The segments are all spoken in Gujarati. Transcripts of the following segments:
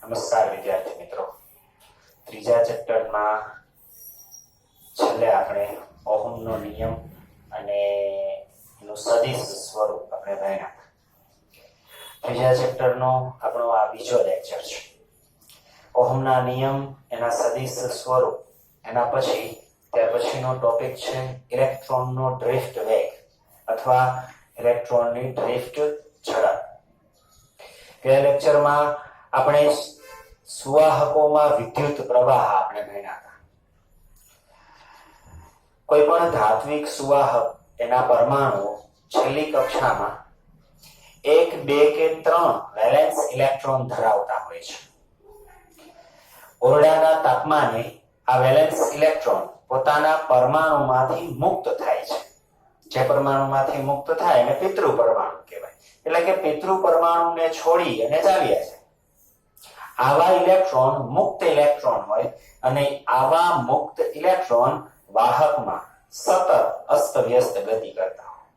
નમસ્કાર વિદ્યાર્થી મિત્રો, ત્રીજા ચેપ્ટરમાં છેલ્લે આપણે ઓહમનો નિયમ અને એનું સદિશ સ્વરૂપ આપણે ભણ્યા. ત્રીજા ચેપ્ટરનો આપણો આ બીજો લેક્ચર છે. ઓહમના નિયમ, એના સદિશ સ્વરૂપ, એના ત્યાર પછીનો ટોપિક છે ઇલેક્ટ્રોનનો ડ્રિફ્ટ વેગ અથવા ઇલેક્ટ્રોનની ડ્રિફ્ટ ઝડપ. ગયા લેક્ચરમાં આપણે સુવાહકોમાં વિદ્યુત પ્રવાહ આપણે ભણ્યા હતા. કોઈ પણ ધાત્વિક સુવાહક, એના પરમાણુ છેલ્લી કક્ષામાં 1, 2 કે 3 વેલેન્સ ઇલેક્ટ્રોન ધરાવતા હોય છે. ઓરડાના તાપમાને આ વેલેન્સ ઇલેક્ટ્રોન પોતાના પરમાણુમાંથી મુક્ત થાય છે. જે પરમાણુમાંથી મુક્ત થાય એને પિતૃ પરમાણુ કહેવાય. એટલે કે પિતૃ પરમાણુને છોડી અને ચાલ્યા છે. આવા ઇલેક્ટ્રોન મુક્ત ઇલેક્ટ્રોન હોય અને આવા મુક્ત ઇલેક્ટ્રોન વાહકમાં સતત અસ્તવ્યસ્ત ગતિ કરતા હોય.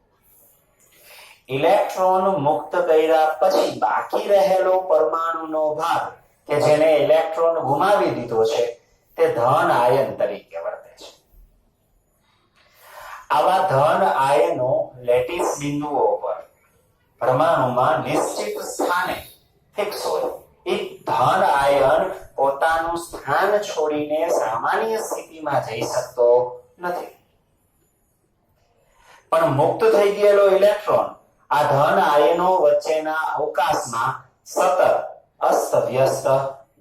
ઇલેક્ટ્રોન મુક્ત કર્યા પછી બાકી રહેલો પરમાણુનો ભાગ કે જેને ઇલેક્ટ્રોન ગુમાવી દીધો છે તે ધન આયન તરીકે વર્તે છે. આવા ધન આયનો લેટિસ બિંદુઓ પર પરમાણુમાં નિશ્ચિત સ્થાને ફિક્સ હોય. એ ધન આયન પોતાનું સ્થાન છોડીને સામાન્ય સ્થિતિમાં જઈ શકતો નથી. પણ મુક્ત થઈ ગયેલો ઇલેક્ટ્રોન આ ધન આયનો વચ્ચેના અવકાશમાં સતત અસ્તવ્યસ્ત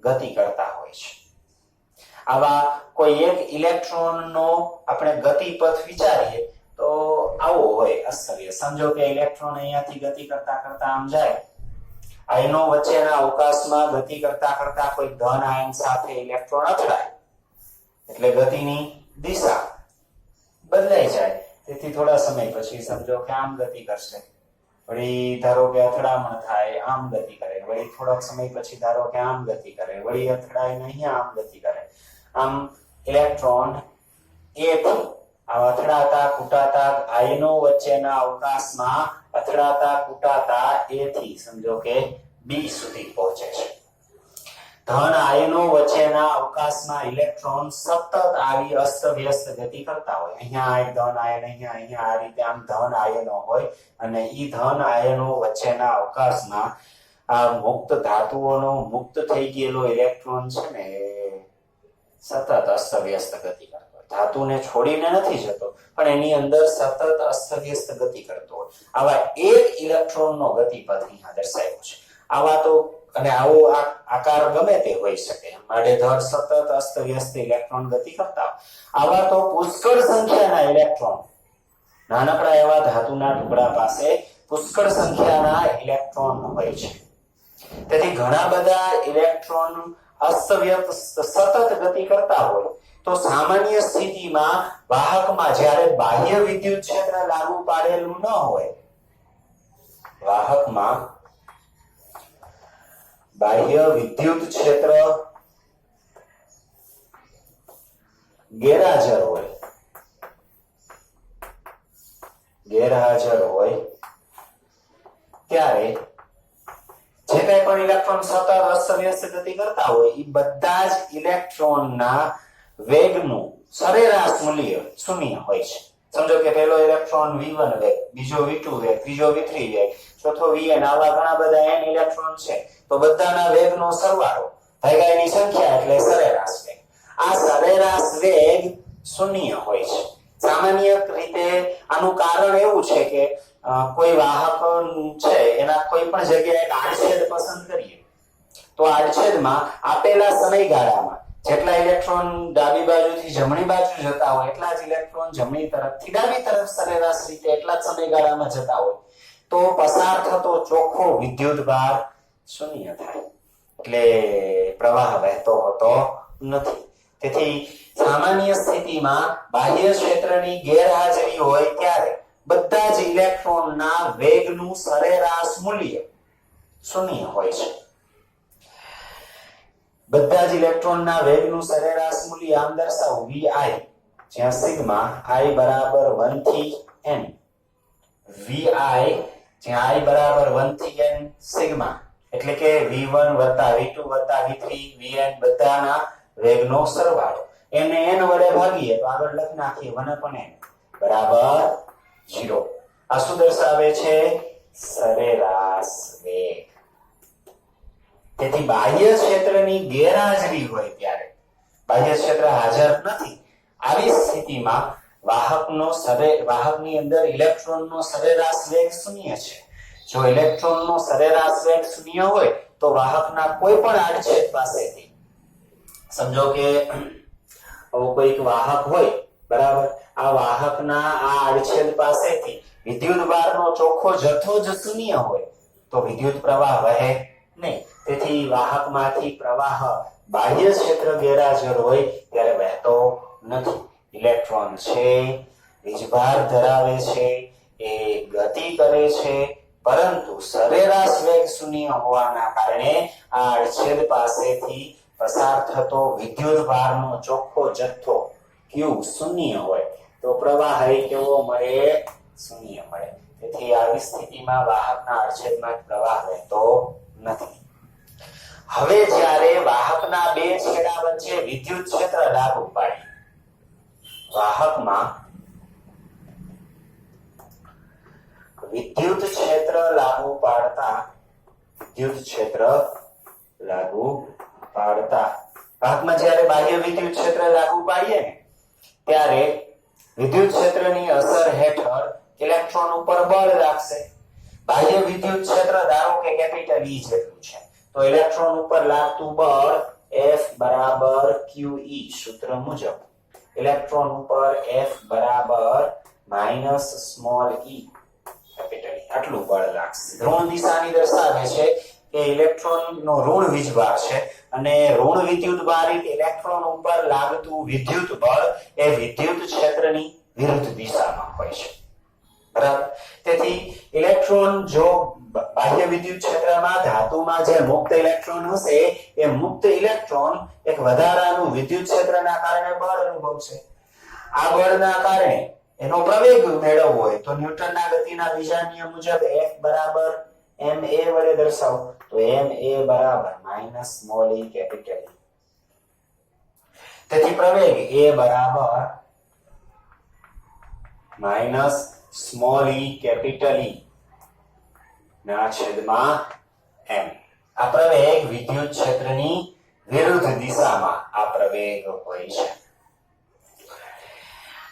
ગતિ કરતા હોય છે. આવા કોઈ એક ઇલેક્ટ્રોનનો આપણે ગતિપથ વિચારીએ તો આવો હોય અસ્તવ્યસ્ત. સમજો કે ઇલેક્ટ્રોન અહીંયાથી ગતિ કરતા કરતા આમ જાય. આયનો વચ્ચેના અવકાશમાં ગતિ કરતા કરતા કોઈ ધન આયન સાથે ઇલેક્ટ્રોન અથડાય એટલે ગતિની દિશા બદલાઈ જાય. તેથી થોડા સમય પછી સમજો કે આમ ગતિ કરશે, વળી ધારો કે અથડામણ થાય, આમ ગતિ કરે, વળી થોડાક સમય પછી ધારો કે આમ ગતિ કરે, વળી અથડાય ને અહીંયા આમ ગતિ કરે. આમ ઇલેક્ટ્રોન એથી અથડાતા કૂટાતા આયનો વચ્ચેના અવકાશમાં અથડાતા કૂટાતા એથી સમજો કે બી સુધી પહોંચે છે. ધન આયનો વચ્ચેના અવકાશમાં ઇલેક્ટ્રોન સતત આવી અસ્તવ્યસ્ત ગતિ કરતા હોય. અહીંયા એક ધન આયન, અહીંયા આ રીતે આમ ધન આયનો હોય અને ઈ ધન આયનો વચ્ચેના અવકાશમાં આ મુક્ત ધાતુઓનો મુક્ત થઈ ગયેલો ઇલેક્ટ્રોન છે ને સતત અસ્તવ્યસ્ત ગતિ કરતો હોય. ધાતુને છોડીને નથી જતો પણ એની અંદર સતત અસ્તવ્યસ્ત ગતિ કરતો હોય. આવા એક ઇલેક્ટ્રોનનો ગતિપથ અહીંયા દર્શાવ્યો છે. આવા તો અને આવો આકાર ગમે તે હોઈ શકે. આડેધડ સતત અસ્તવ્યસ્ત ઇલેક્ટ્રોન ગતિ કરતા હોય. આવા તો પુષ્કળ સંખ્યાના ઇલેક્ટ્રોન, નાનકડા એવા ધાતુના ટુકડા પાસે પુષ્કળ સંખ્યાના ઇલેક્ટ્રોન હોય છે. તેથી ઘણા બધા ઇલેક્ટ્રોન અસ્તવ્યસ્ત સતત ગતિ કરતા હોય તો સામાન્ય સ્થિતિમાં વાહકમાં જ્યારે બાહ્ય વિદ્યુત ક્ષેત્ર લાગુ પાડેલું ન હોય, વાહકમાં બાહ્ય વિદ્યુત ક્ષેત્ર ગેરહાજર હોય ત્યારે જે કંઈ પણ ઇલેક્ટ્રોન સતત અસ્તવ્યસ્ત ગતિ કરતા હોય એ બધા જ ઇલેક્ટ્રોનના વેગનું સરેરાશ મૂલ્ય શૂન્ય હોય છે. સમજો કે પહેલો ઇલેક્ટ્રોન v1 વેગ, બીજો v2 વેગ, ત્રીજો v3 વેગ, ચોથો vn, આવા ઘણા બધા n ઇલેક્ટ્રોન છે તો બધાના વેગનો સરવાળો ભાગ્યા એની સંખ્યા એટલે સરેરાશ વેગ. આ સરેરાશ વેગ શૂન્ય હોય છે. સામાન્ય રીતે આનું કારણ એવું છે કે કોઈ વાહક છે એના કોઈ પણ જગ્યાએ એક આડછેદ પસંદ કરીએ તો આડછેદમાં આપેલા સમયગાળામાં જેટલા ઇલેક્ટ્રોન ડાબી બાજુથી જમણી બાજુ જતા હોય એટલા જ ઇલેક્ટ્રોન જમણી તરફથી ડાબી તરફ સરેરાશ રીતે એટલા જ સમયગાળામાં જતા હોય તો પસાર થતો ચોખ્ખો વિદ્યુત ભાર શૂન્ય થાય. એટલે પ્રવાહ વહેતો હોતો નથી. તેથી સામાન્ય સ્થિતિમાં બાહ્ય ક્ષેત્રની ગેરહાજરી હોય ત્યારે બધા જ ઇલેક્ટ્રોનના વેગનું સરેરાશ મૂલ્ય શૂન્ય હોય છે. બધા જ ઇલેક્ટ્રોનના વેગનું સરેરાશ મૂલ્ય આમ દર્શાવું vi, જ્યાં સિગ્મા i બરાબર 1 થી n, vi જ્યાં i બરાબર 1 થી n સિગ્મા એટલે કે v1 + v2 + v3 vn બધાના વેગનો સરવાળો. એને n વડે ભાગીએ તો આગળ લખી નાખીએ 1/n બરાબર 0. આ શું દર્શાવે છે? સરેરાશ વેગ. તેથી બાહ્ય ક્ષેત્રની ગેરહાજરી હોય ત્યારે, બાહ્ય ક્ષેત્ર હાજર નથી, આવી સ્થિતિમાં વાહકની અંદર ઇલેક્ટ્રોનનો સરેરાશ વેગ શૂન્ય છે. જો ઇલેક્ટ્રોનનો સરેરાશ વેગ શૂન્ય હોય તો વાહકના કોઈ પણ આડછેદ પાસેથી, સમજો કે આવો કોઈક વાહક હોય, બરાબર, આ વાહકના આ આડછેદ પાસેથી વિદ્યુતભારનો ચોખ્ખો જથ્થો જ શૂન્ય હોય તો વિદ્યુત પ્રવાહ વહે નહીં. તેથી વાહકમાંથી પ્રવાહ બાહ્ય ક્ષેત્ર ગેરહાજર હોય ત્યારે વહેતો નથી. ઇલેક્ટ્રોન છે, વીજભાર ધરાવે છે, એ ગતિ કરે છે, પરંતુ સરેરાશ વેગ શૂન્ય હોવાના કારણે આ આડછેદ પાસેથી પસાર થતો વિદ્યુતભારનો ચોખ્ખો જથ્થો Q શૂન્ય હોય તો પ્રવાહ કેવો મળે? શૂન્ય મળે. તેથી આવી સ્થિતિમાં વાહકના આડછેદમાં પ્રવાહ વહેતો નથી. હવે જ્યારે વાહકના બે છેડા વચ્ચે વિદ્યુત ક્ષેત્ર લાગુ પાડીએ, વાહકમાં વિદ્યુત ક્ષેત્ર લાગુ પાડતા વાહકમાં જ્યારે બાહ્ય વિદ્યુત ક્ષેત્ર લાગુ પાડીએ ને ત્યારે વિદ્યુત ક્ષેત્રની અસર હેઠળ ઇલેક્ટ્રોન ઉપર બળ લાગશે. બાહ્ય વિદ્યુત ક્ષેત્ર ધારો કે કેપિટલ E જેટલું છે તો ઇલેક્ટ્રોન ઉપર લાગતું બળ F = QE સૂત્ર મુજબ ઇલેક્ટ્રોન ઉપર F = -e કેપિટલ E આટલું બળ લાગશે. ઋણ દિશાની દર્શાવે છે કે ઇલેક્ટ્રોનનો ઋણ વીજભાર છે અને ઋણ વિદ્યુતભારિત ઇલેક્ટ્રોન ઉપર લાગતું વિદ્યુત બળ એ વિદ્યુત ક્ષેત્રની વિરુદ્ધ દિશામાં હોય છે. બરાબર. તેથી ઇલેક્ટ્રોન જો બાહ્ય વિદ્યુત ક્ષેત્રમાં ધાતુમાં જે મુક્ત ઇલેક્ટ્રોન હશે એ મુક્ત ઇલેક્ટ્રોન એક વધારાનું વિદ્યુત ક્ષેત્રના કારણે બળ અનુભવશે. આ બળના કારણે એનો પ્રવેગ મેળવવો હોય તો ન્યૂટનના ગતિના બીજા નિયમ મુજબ F = ma વડે દર્શાવો તો ma = -e કેપિટલ E. તેથી પ્રવેગ a - -e કેપિટલ E ના છેદમાં m. આ પ્રવેગ વિદ્યુત ક્ષેત્રની વિરુદ્ધ દિશામાં આ પ્રવેગ હોય છે.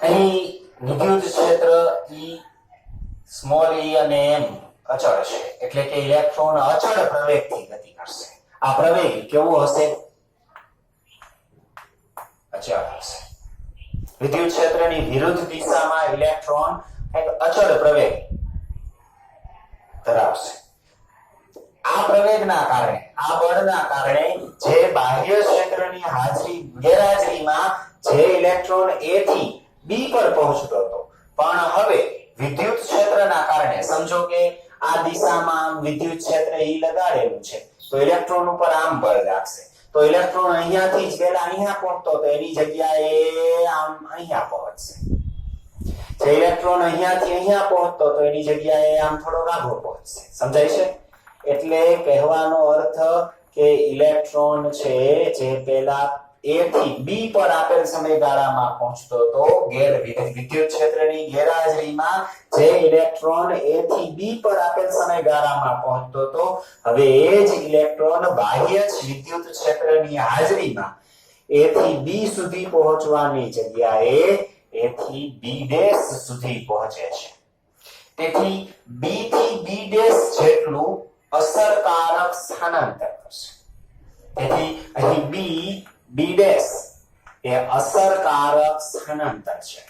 અહીં વિદ્યુત ક્ષેત્ર E અને m અચળ છે, એટલે કે ઇલેક્ટ્રોન અચળ પ્રવેગથી ગતિ કરશે. આ પ્રવેગ કેવો હશે? અચળ હશે. વિદ્યુત ક્ષેત્રની વિરુદ્ધ દિશામાં ઇલેક્ટ્રોન એક અચળ પ્રવેગ ધરાવશે. આ પ્રવેગના કારણે, આ બળના કારણે જે બાહ્ય ક્ષેત્રની ગેરહાજરીમાં જે ઇલેક્ટ્રોન A થી B પર પહોંચતો હતો, પણ હવે વિદ્યુત ક્ષેત્રના કારણે, સમજો કે આ દિશામાં વિદ્યુત ક્ષેત્ર E લગાડેલું છે તો ઇલેક્ટ્રોન ઉપર આમ બળ લાગશે તો ઇલેક્ટ્રોન અહીંયાથી જ પહેલા અહીંયા પહોંચતો તો એની જગ્યાએ આમ અહીંયા પહોંચશે. જે ઇલેક્ટ્રોન અહીંયાથી અહીંયા પહોંચતો તો એની જગ્યાએ આમ થોડો આગળ પહોંચશે. સમજાય છે? એટલે કહેવાનો અર્થ કે ઇલેક્ટ્રોન છે જે પહેલા A થી B પર આપેલ સમયગાળામાં પહોંચતો તો વિદ્યુત ક્ષેત્રની ગેરહાજરીમાં જે ઇલેક્ટ્રોન A થી B પર આપેલ સમયગાળામાં પહોંચતો તો હવે એ જ ઇલેક્ટ્રોન બાહ્ય વિદ્યુત ક્ષેત્રની હાજરીમાં A થી B સુધી પહોંચવાની જગ્યાએ A થી B' સુધી પહોંચે છે. તેથી B થી B' જેટલું અસરકારક સ્થાનાંતર કરશે. તેથી અહીં B' એ અસરકારક સ્થાનાંતર છે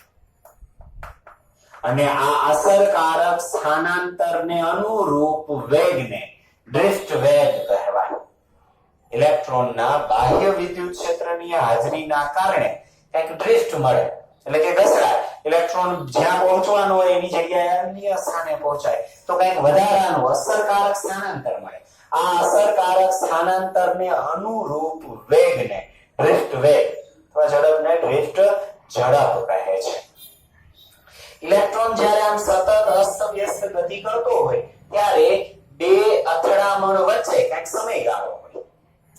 અને આ અસરકારક સ્થાનાંતરને અનુરૂપ વેગને ડ્રિફ્ટ વેગ કહેવાય. ઇલેક્ટ્રોનના બાહ્ય વિદ્યુત ક્ષેત્રની હાજરીના કારણે એક ડ્રિફ્ટ મળે, એટલે કે ઘસડાય. ઇલેક્ટ્રોન જ્યાં પહોંચવાનો હોય એની જગ્યાએ અન્ય સ્થાને પહોંચાય તો કંઈક વધારાનું અસરકારક સ્થાનાંતર મળે. આ અસરકારક સ્થાનાંતરને અનુરૂપ વેગને ડ્રિફ્ટ વેગ અથવા ઝડપને ડ્રિફ્ટ ઝડપ કહે છે. ઇલેક્ટ્રોન જ્યારે આમ સતત અસ્તવ્યસ્ત ગતિ કરતો હોય ત્યારે બે અથડામણ વચ્ચે એક સમયગાળો હોય.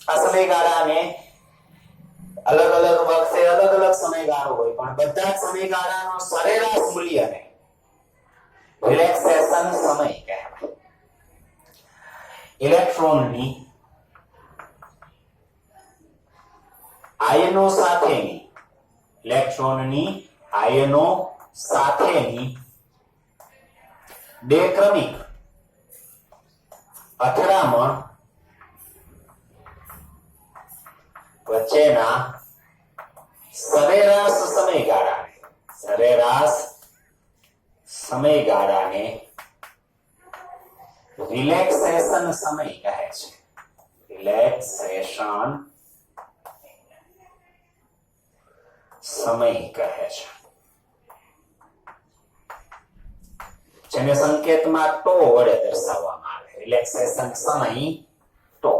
આ સમયગાળાને અલગ અલગ વખતે અલગ અલગ સમયગાળો હોય, પણ બધા જ સમયગાળાનો સરેરાશ મૂલ્યને રિલેક્સેશન સમય કહેવાય. ઇલેક્ટ્રોનની આયનો સાથેની બે ક્રમિક અથડામણ વચ્ચેના સરેરાશ સમયગાળાને રિલેક્સેશન સમય કહે છે. રિલેક્સેશન સમય કહે છે, જેને સંકેતમાં ટો વડે દર્શાવવામાં આવે. રિલેક્સેશન સમય ટો.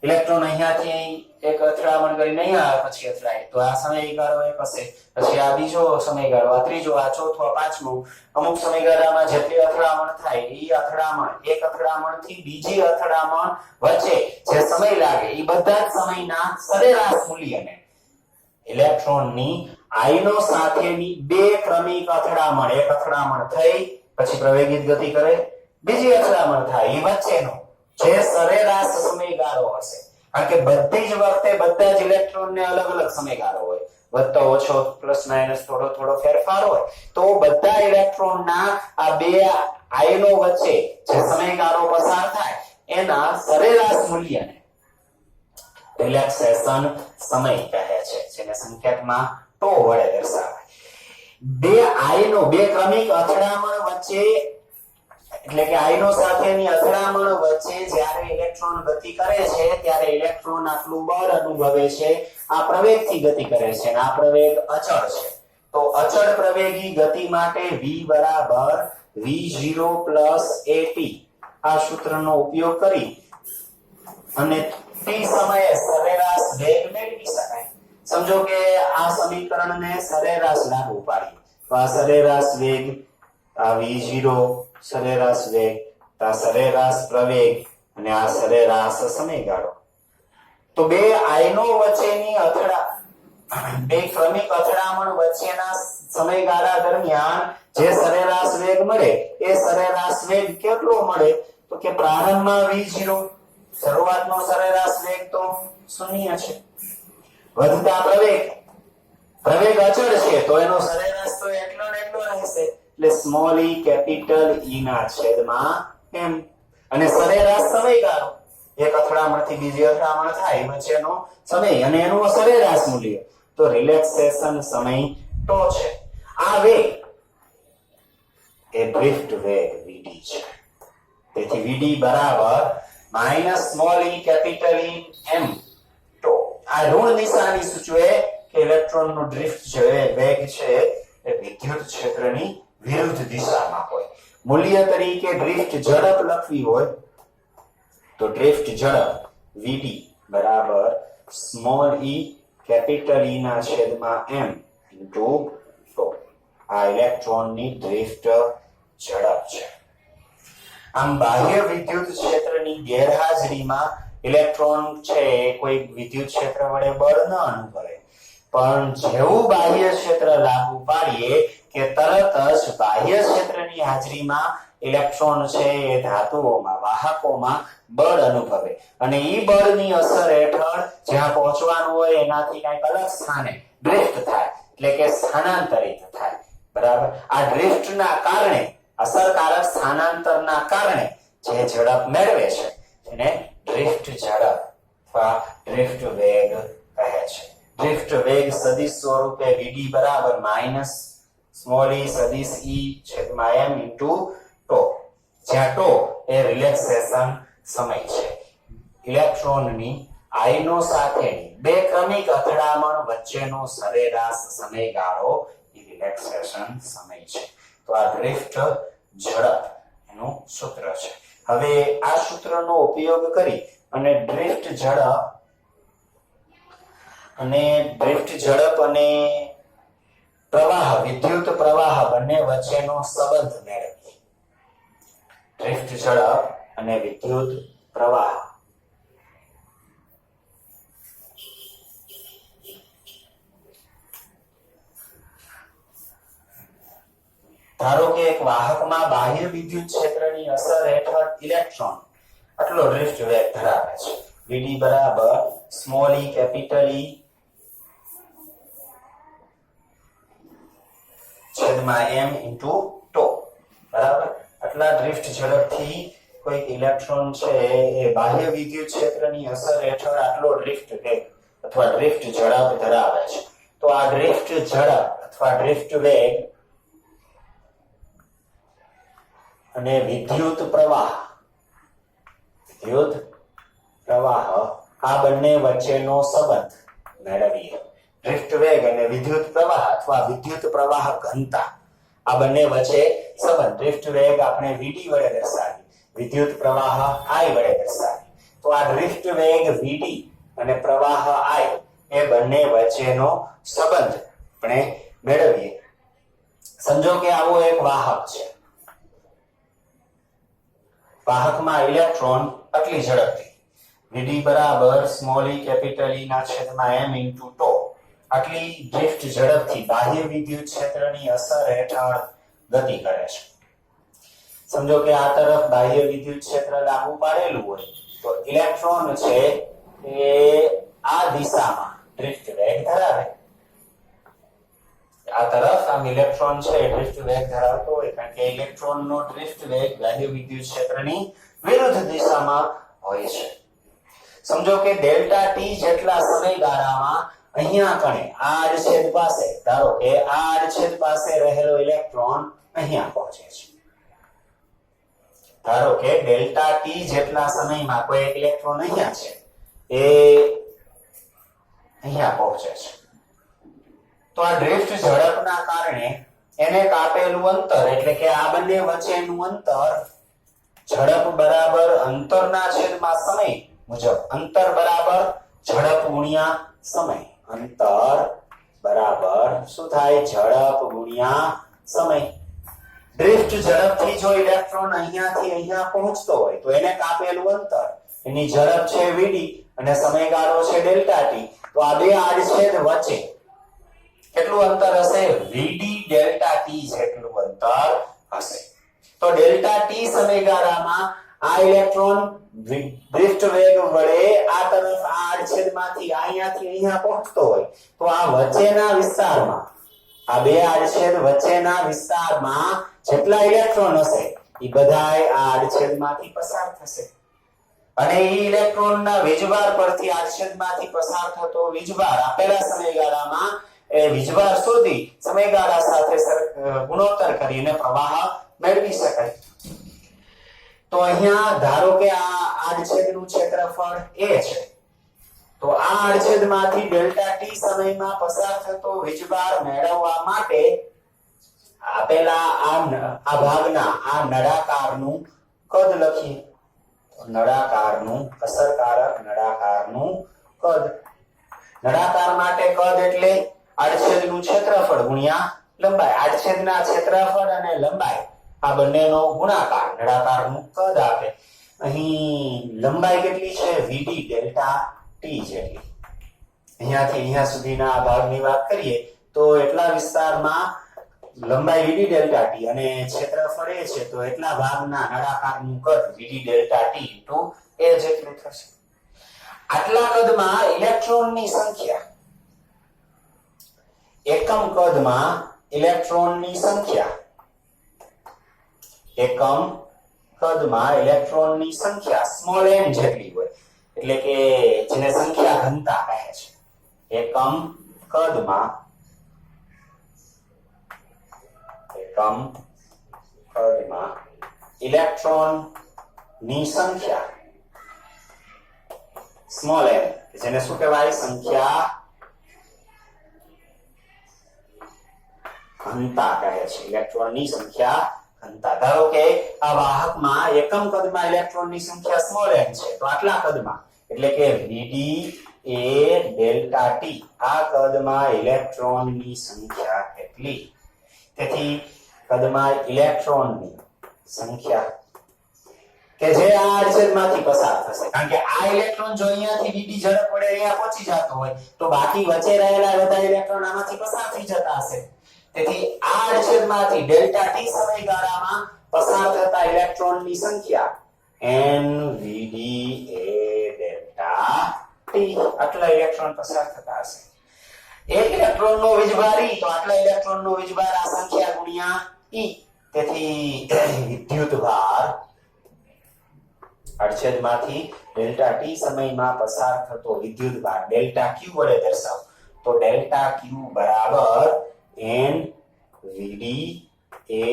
ઇલેક્ટ્રોન અહીંયાથી એક અથડામણ કરીને અહીંયા પછી અથડાય તો આ સમયગાળો એક હશે, પછી આ બીજો સમયગાળો, આ ત્રીજો, આ ચોથો, આ પાંચમો. અમુક સમયગાળામાં જેટલી અથડામણ થાય એ અથડામણ, એક અથડામણથી બીજી અથડામણ વચ્ચે જે સમય લાગે એ બધા જ સમયના સરેરાશ મૂલ્યને ઇલેક્ટ્રોનની આયનો સાથેની બે ક્રમિક અથડામણ, એક અથડામણ થઈ પછી પ્રવેગિત ગતિ કરે, બીજી અથડામણ થાય, એ વચ્ચેનો જે સરેરાશ સમયગાળો હશે. કારણ કે બધી જ વખતે બધા જ ઇલેક્ટ્રોનને અલગ અલગ સમયગાળો હોય, વધતો ઓછો, પ્લસ માઇનસ થોડો ફેરફાર હોય, તો બધા ઇલેક્ટ્રોનના આ બે આયનો વચ્ચે જે સમયગાળો પસાર થાય એના સરેરાશ મૂલ્યને રિલેક્સેશન સમય કહે છે, જેને સંકેતમાં ટો વડે દર્શાવાય. બે આયનો, બે ક્રમિક અથડામણ વચ્ચે, એટલે કે આયનો સાથેની અથડામણ વચ્ચે જ્યારે ઇલેક્ટ્રોન ગતિ કરે છે ત્યારે ઇલેક્ટ્રોન આટલું બળ અનુભવે છે. આ પ્રવેગથી ગતિ કરે છે અને આ પ્રવેગ અચળ છે. તો અચળ પ્રવેગી ગતિ માટે v બરાબર v0 at આ સૂત્રનો ઉપયોગ કરી અને t સમયે સરેરાશ વેગ મેળવી શકાય. સમજો કે આ સમીકરણને સરેરાશ લાગુ પાડીએ તો આ સરેરાશ વેગ, આ v0 સરેરાશ વેગ, આ સરેરાશ પ્રવેગ અને આ સરેરાશ સમયગાળો. તો બે આયનો વચ્ચેની બે ક્રમિક અથડામણ વચ્ચેના સમયગાળા દરમિયાન જે સરેરાશ વેગ મળે એ સરેરાશ વેગ કેટલો મળે? તો કે પ્રારંભમાં v0, શરૂઆતનો સરેરાશ વેગ તો 0 છે. વધતા પ્રવેગ અચળ છે તો એનો સરેરાશ તો એટલો ને એટલો રહેશે, એટલે સ્મોલ e કેપિટલ e ના છેદમાં m. અને સરેરાશ સમયગાળો, એક અથડામણથી બીજી અથડામણ થાય વચ્ચેનો સમય અને એનું સરેરાશ મૂલ્ય, તો રિલેક્સેશન સમય ટો છે. આ વેગ એ ડ્રિફ્ટ વેગ vd છે. તેથી vd બરાબર minus small e capital e m ટો. આ ઋણ નિશાની સૂચવે કે ઇલેક્ટ્રોનનો ડ્રિફ્ટ જે વેગ છે એ વિદ્યુત ક્ષેત્રની વિરુદ્ધ દિશામાં હોય. મૂલ્ય તરીકે ડ્રિફ્ટ ઝડપ લખવી હોય તો ડ્રિફ્ટ ઝડપ vd બરાબર સ્મોલ e કેપિટલ e ના છેદમાં m ઇન્ટુ ટો. આ ઇલેક્ટ્રોનની ડ્રિફ્ટ ઝડપ છે. આમ બાહ્ય વિદ્યુત ક્ષેત્રની ગેરહાજરીમાં ઇલેક્ટ્રોન છે કોઈ વિદ્યુત ક્ષેત્ર વડે બળ ન અનુભવે, પણ જેવું બાહ્ય ક્ષેત્ર લાગુ પાડીએ કે તરત જ બાહ્ય ક્ષેત્રની હાજરીમાં ઇલેક્ટ્રોન છે એ ધાતુઓમાં, વાહકોમાં બળ અનુભવે અને ઈ બળની અસર હેઠળ જ્યાં પહોંચવાનું હોય એનાથી કંઈક અલગ સ્થાને ડ્રિફ્ટ થાય, એટલે કે સ્થાનાંતરિત થાય. બરાબર. આ ડ્રિફ્ટના કારણે, અસરકારક સ્થાનાંતરના કારણે જે ઝડપ મેળવે છે એને ડ્રિફ્ટ ઝડપ અથવા ડ્રિફ્ટ વેગ કહે છે. ડ્રિફ્ટ વેગ સદિશ સ્વરૂપે vd બરાબર માઈનસ સ્મોલ e સદિશ e છેદમાં m ઇન્ટુ ટો, જ્યાં ટો એ રિલેક્સેશન સમય છે. ઇલેક્ટ્રોનની આયનો સાથેની બે ક્રમિક અથડામણ વચ્ચેનો સરેરાશ સમયગાળો એ રિલેક્સેશન સમય છે. તો આ ડ્રિફ્ટ ઝડપ એનું સૂત્ર છે. હવે આ સૂત્રનો ઉપયોગ કરી અને ડ્રિફ્ટ ઝડપ અને પ્રવાહ, વિદ્યુત પ્રવાહ બંને વચ્ચેનો સંબંધ મેળવીએ. ડ્રિફ્ટ ઝડપ અને વિદ્યુત પ્રવાહ ધારો કે એક વાહકમાં બાહ્ય વિદ્યુત ક્ષેત્રની અસર હેઠળ ઇલેક્ટ્રોન આટલો ડ્રિફ્ટ વેગ ધરાવે છે vd બરાબર સ્મોલ e કેપિટલ E છેદમાં m ઇન્ટુ ટો બરાબર આટલા ડ્રિફ્ટ ઝડપથી કોઈ ઇલેક્ટ્રોન છે એ બાહ્ય વિદ્યુત ક્ષેત્રની અસર હેઠળ આટલો ડ્રિફ્ટ વેગ અથવા ડ્રિફ્ટ ઝડપ ધરાવે છે તો આ ડ્રિફ્ટ ઝડપ અથવા ડ્રિફ્ટ વેગ અને વિદ્યુત પ્રવાહ આ બંને વચ્ચેનો સંબંધ મેળવીએ ડ્રિફ્ટ વેગ અને વિદ્યુત પ્રવાહ અથવા વિદ્યુત પ્રવાહ ઘનતા આ બંને વચ્ચે સંબંધ ડ્રિફ્ટ વેગ આપણે vd વડે દર્શાવીએ વિદ્યુત પ્રવાહ I વડે દર્શાવીએ તો આ ડ્રિફ્ટ વેગ vd અને પ્રવાહ I એ બંને વચ્ચેનો સંબંધ આપણે મેળવીએ સમજો કે આવો એક વાહક છે વાહકમાં ઇલેક્ટ્રોન આટલી ઝડપથી vd બરાબર સ્મોલ e કેપિટલ E ના છેદમાં m ઇન્ટુ ટો આટલી ડ્રિફ્ટ ઝડપથી બાહ્ય વિદ્યુત ક્ષેત્રની અસર હેઠળ ગતિ કરે છે સમજો કે આ તરફ બાહ્ય વિદ્યુત ક્ષેત્ર લાગુ પાડેલું હોય તો ઇલેક્ટ્રોન છે એ આ દિશામાં ડ્રિફ્ટ વેગ ધરાવે આ તરફ આમ ઇલેક્ટ્રોન છે ડ્રિફ્ટ વેગ ધરાવતો હોય કારણ કે ઇલેક્ટ્રોનનો ડ્રિફ્ટ વેગ બાહ્ય વિદ્યુત ક્ષેત્રની વિરુદ્ધ દિશામાં હોય છે સમજો કે ડેલ્ટા ટી જેટલા સમયગાળામાં અહીંયા કણે આડ છેદ પાસે ધારો કે આડ છેદ પાસે રહેલો ઇલેક્ટ્રોન અહીંયા પહોંચે છે ધારો કે ડેલ્ટા ટી જેટલા સમયમાં કોઈ એક ઇલેક્ટ્રોન અહીંયા છે એ અહીંયા પહોંચે છે તો આ ડ્રિફ્ટ ઝડપના કારણે એને કાપેલું અંતર એટલે કે આ બંને વચ્ચેનું અંતર ઝડપ બરાબર અંતરના છેદમાં સમય મુજબ અંતર બરાબર ઝડપ ગુણ્યા સમય અંતર બરાબર શું થાય ઝડપ ગુણ્યા સમય ડ્રિફ્ટ ઝડપથી જો ઇલેક્ટ્રોન અહીંયાથી અહીંયા પહોંચતો હોય તો એને કાપેલું અંતર એની ઝડપ છે vd અને સમયગાળો છે ડેલ્ટા ટી તો આ બે આડછેદ વચ્ચે કેટલું અંતર હશે vd ડેલ્ટા ટી જેટલું અંતર હશે તો ડેલ્ટા ટી સમયગાળામાં આ ઇલેક્ટ્રોન ડ્રિફ્ટ વેગ વડે આ તરફ આ આડછેદમાંથી અહીંયાથી અહીંયા પહોંચતો હોય તો આ વચ્ચેના વિસ્તારમાં આ બે આડછેદ વચ્ચેના વિસ્તારમાં જેટલા ઇલેક્ટ્રોન હશે એ બધાય આ આડછેદમાંથી પસાર થશે અને એ ઇલેક્ટ્રોનના વીજભાર પરથી આડછેદમાંથી પસાર થતો વીજભાર આપેલા સમયગાળામાં એ વીજભાર શોધી સમયગાળા સાથે ગુણોત્તર કરીને પ્રવાહ મેળવી શકાય તો અહીંયા ધારો કે આ આડછેદનું ક્ષેત્રફળ a છે તો આ આડછેદમાંથી ડેલ્ટા ટી સમયમાં પસાર થતો વીજભાર મેળવવા માટે આપેલા આ ભાગના આ નળાકારનું કદ લખીએ તો નળાકારનું અસરકારક નળાકારનું કદ નળાકાર માટે કદ એટલે આડછેદનું ક્ષેત્રફળ ગુણ્યા લંબાઈ આડછેદના ક્ષેત્રફળ અને લંબાઈ આ બંનેનો ગુણાકાર નળાકારનું કદ આપે અહીં લંબાઈ કેટલી છે vd ડેલ્ટા ટી જેટલી અહીંયાથી અહીંયા સુધીના આ ભાગની વાત કરીએ તો એટલા વિસ્તારમાં લંબાઈ vd ડેલ્ટા ટી અને ક્ષેત્રફળ a છે તો એટલા ભાગના નળાકારનું કદ vd ડેલ્ટા ટી * a જેટલું થશે આટલા કદમાં ઇલેક્ટ્રોનની સંખ્યા એકમ કદમાં ઇલેક્ટ્રોનની સંખ્યા એકમ કદમાં ઇલેક્ટ્રોનની સંખ્યા સ્મોલ n જેટલી હોય એટલે કે જેને સંખ્યા ઘનતા કહે છે એકમ કદમાં ઇલેક્ટ્રોનની સંખ્યા સ્મોલ n જેને શું કહેવાય સંખ્યા ઘનતા કહે છે ઇલેક્ટ્રોનની સંખ્યા ઘનતા ધારો કે આ વાહકમાં એકમ કદમાં ઇલેક્ટ્રોનની સંખ્યા સ્મોલ n છે તો આટલા કદમાં એટલે કે vd a ડેલ્ટા ટી આ કદમાં ઇલેક્ટ્રોનની સંખ્યા કેટલી તેથી કદમાં ઇલેક્ટ્રોનની સંખ્યા કે જે આ આડછેદમાંથી પસાર થશે કારણ કે આ ઇલેક્ટ્રોન જો અહીંયાથી vd ઝડપ વડે અહીંયા પહોંચી જતો હોય તો બાકી વચ્ચે રહેલા બધા ઇલેક્ટ્રોન આમાંથી પસાર થઈ જતા હશે તેથી આ આડછેદમાંથી ડેલ્ટા ટી સમયગાળામાં પસાર થતા ઇલેક્ટ્રોનની સંખ્યા NVD એ ડેલ્ટા ટી આટલા ઇલેક્ટ્રોન પસાર થતા હશે. એક ઇલેક્ટ્રોનનો વીજભાર E તો આટલા ઇલેક્ટ્રોનનો વીજભાર આ સંખ્યા ગુણ્યા E. તેથી વિદ્યુતભાર આડછેદમાંથી ડેલ્ટા ટી સમયમાં પસાર થતો વિદ્યુતભાર ડેલ્ટા Q વડે દર્શાવો તો ડેલ્ટા Q બરાબર NVD એ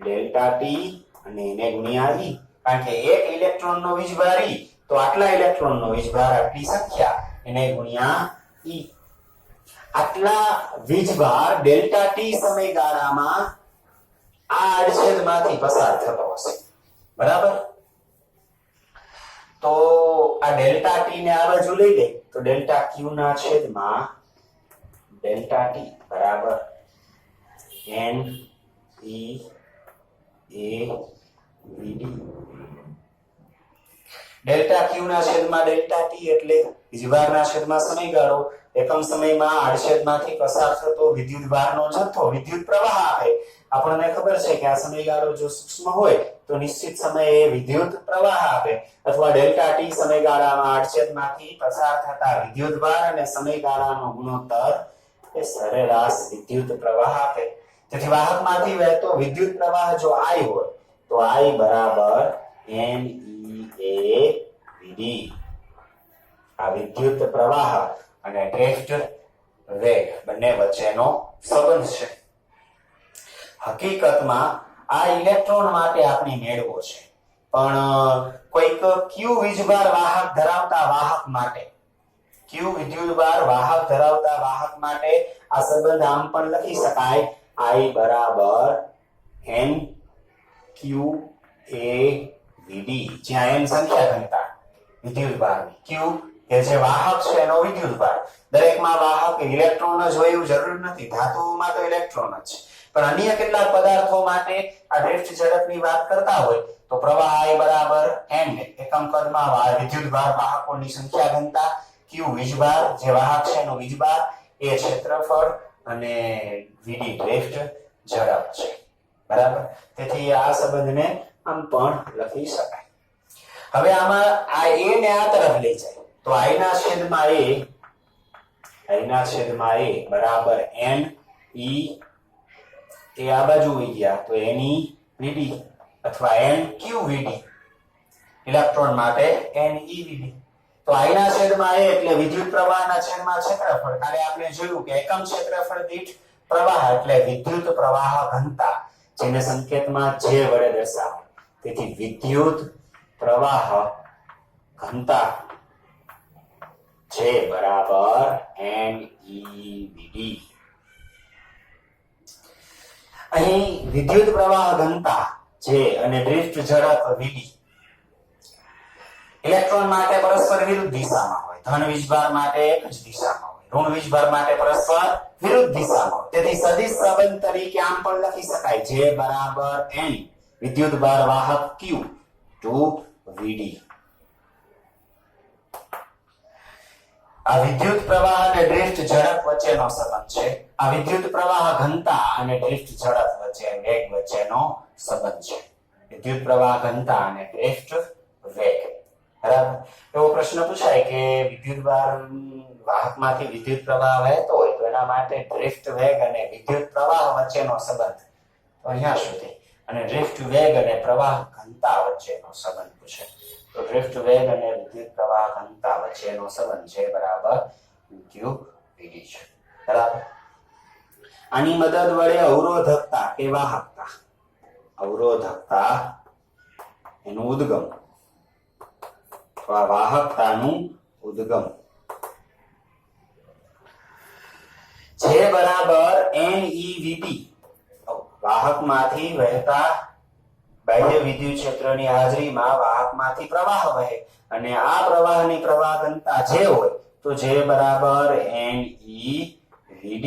ડેલ્ટા ટી અને એને ગુણ્યા E. કારણ કે એક ઇલેક્ટ્રોનનો વીજભાર E તો આટલા ઇલેક્ટ્રોનનો વીજભાર આટલી સંખ્યા એને ગુણ્યા E. આટલા વીજભાર ડેલ્ટા ટી સમયગાળામાં આ આડછેદમાંથી પસાર થતો હશે. બરાબર? તો આ ડેલ્ટા ટી ને આ બાજુ લઈ લે તો ડેલ્ટા Q ના છેદમાં ડેલ્ટા ટી બરાબર N E A V D. Delta Q ના છેદમાં ડેલ્ટા ટી એટલે વીજભારના છેદમાં સમયગાળો. એકમ સમયમાં આડછેદમાંથી પસાર થતો વિદ્યુતભારનો જથ્થો વિદ્યુત પ્રવાહ આપે. આપણને ખબર છે કે આ સમયગાળો જો સૂક્ષ્મ હોય તો નિશ્ચિત સમયે વિદ્યુત પ્રવાહ આપે અથવા ડેલ્ટા ટી સમયગાળામાં આડછેદમાંથી પસાર થતા વિદ્યુતભાર અને સમયગાળાનો ગુણોત્તર એ સરેરાશ વિદ્યુત પ્રવાહ આપે. તેથી વાહકમાંથી વહેતો વિદ્યુત પ્રવાહ જો I હોય તો I બરાબર NEAVD. આ વિદ્યુત પ્રવાહ અને ડ્રિફ્ટ વેગ બંને વચ્ચેનો સંબંધ છે. હકીકતમાં આ ઇલેક્ટ્રોન માટે આપણે મેળવો છે, પણ કોઈક Q વીજભાર વાહક ધરાવતા વાહક માટે Q વિદ્યુતભાર વાહક ધરાવતા વાહક માટે આ સંબંધ આમ પણ લખી શકાય I બરાબર NQAVD. જ્યાં N સંખ્યા ઘનતા વિદ્યુતભારની, Q કે જે વાહક છે એનો વિદ્યુતભાર. દરેકમાં વાહક ઇલેક્ટ્રોન જ હોય એવું જરૂર નથી, ધાતુઓમાં તો ઇલેક્ટ્રોન જ છે. પણ અન્ય કેટલાક પદાર્થો માટે આ ડ્રિફ્ટ ઝડપની વાત કરતા હોય તો પ્રવાહ I બરાબર N એકમ કદમાં વિદ્યુતભાર વાહકોની સંખ્યા ઘનતા, Q વીજભાર જે વાહક છે એનો વીજભાર, A ક્ષેત્રફળ અને VD ડ્રિફ્ટ ઝડપ છે. બરાબર? તેથી આ સંબંધને આમ પણ લખી શકાય. હવે આમાં આ A ને આ તરફ લઈ જાય તો I ના છેદમાં A બરાબર N E એ આ બાજુ વહી ગયા તો NeVD અથવા NQVD. ઇલેક્ટ્રોન માટે NeVD. તો I ના છેદમાં A એટલે વિદ્યુત પ્રવાહના છેદમાં ક્ષેત્રફળ. કાલે આપણે જોયું કે એકમ ક્ષેત્રફળ દીઠ પ્રવાહ એટલે વિદ્યુત પ્રવાહ ઘનતા, જેને સંકેતમાં J વડે દર્શાવે. તેથી વિદ્યુત પ્રવાહ ઘનતા J બરાબર NeVD. અહીં વિદ્યુત પ્રવાહ ઘનતા J અને ડ્રિફ્ટ ઝડપ VD ઇલેક્ટ્રોન માટે પરસ્પર વિરુદ્ધ દિશામાં હોય. ધન વીજભાર માટે એક જ દિશામાં હોય, ઋણ વીજભાર માટે પરસ્પર વિરુદ્ધ દિશામાં હોય. તેથી સદિશ સંબંધ તરીકે આમ પણ લખી શકાય J બરાબર N વિદ્યુતભાર વાહક Q to VD. આ વિદ્યુત પ્રવાહ અને ડ્રિફ્ટ ઝડપ વચ્ચેનો સંબંધ છે. આ વિદ્યુત પ્રવાહ ઘનતા અને ડ્રિફ્ટ ઝડપ વચ્ચે વેગ વચ્ચેનો સંબંધ છે. વિદ્યુત પ્રવાહ ઘનતા અને ડ્રિફ્ટ વેગ. બરાબર? એવો પ્રશ્ન પૂછાય કે વિદ્યુતભાર વાહકમાંથી વિદ્યુત પ્રવાહ વહેતો હોય તો એના માટે ડ્રિફ્ટ વેગ અને વિદ્યુત પ્રવાહ વચ્ચેનો સંબંધ તો અહીંયા સુધી, અને ડ્રિફ્ટ વેગ અને પ્રવાહ ઘનતા વચ્ચેનો સંબંધ પૂછે તો ડ્રિફ્ટ વેગ અને વિદ્યુત પ્રવાહ ઘનતા વચ્ચેનો સંબંધ છે બરાબર QVD છે. બરાબર? આની મદદ વડે અવરોધકતા કે વાહકતા એનું ઉદ્ગમ અથવા વાહકતાનું ઉદ્ગમ J બરાબર NeVD. વાહકમાંથી વહેતા બાહ્ય વિદ્યુત ક્ષેત્રની હાજરીમાં વાહકમાંથી પ્રવાહ વહે અને આ પ્રવાહની પ્રવાહ ઘનતા J હોય તો J બરાબર NeVD.